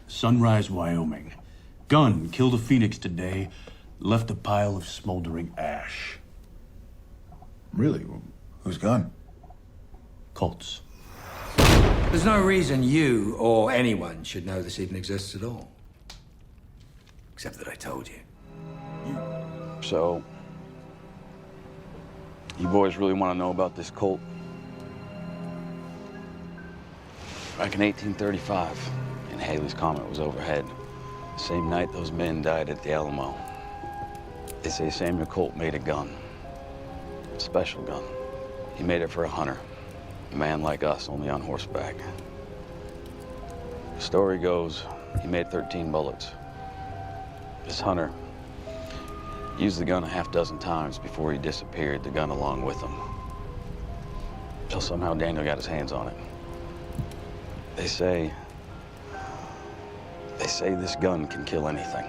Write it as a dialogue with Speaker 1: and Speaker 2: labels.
Speaker 1: Sunrise, Wyoming. Gun killed a phoenix today, left a pile of smoldering ash.
Speaker 2: Really? Whose gun?
Speaker 1: Colts.
Speaker 3: There's no reason you or anyone should know this even exists at all. Except that I told you.
Speaker 4: So, you boys really want to know about this Colt? Back in 1835, and Halley's Comet was overhead. The same night those men died at the Alamo. They say Samuel Colt made a gun. A special gun. He made it for a hunter. A man like us, only on horseback. The story goes, he made 13 bullets. This hunter used the gun a half dozen times before he disappeared, the gun along with him. Till somehow Daniel got his hands on it. They say this gun can kill anything.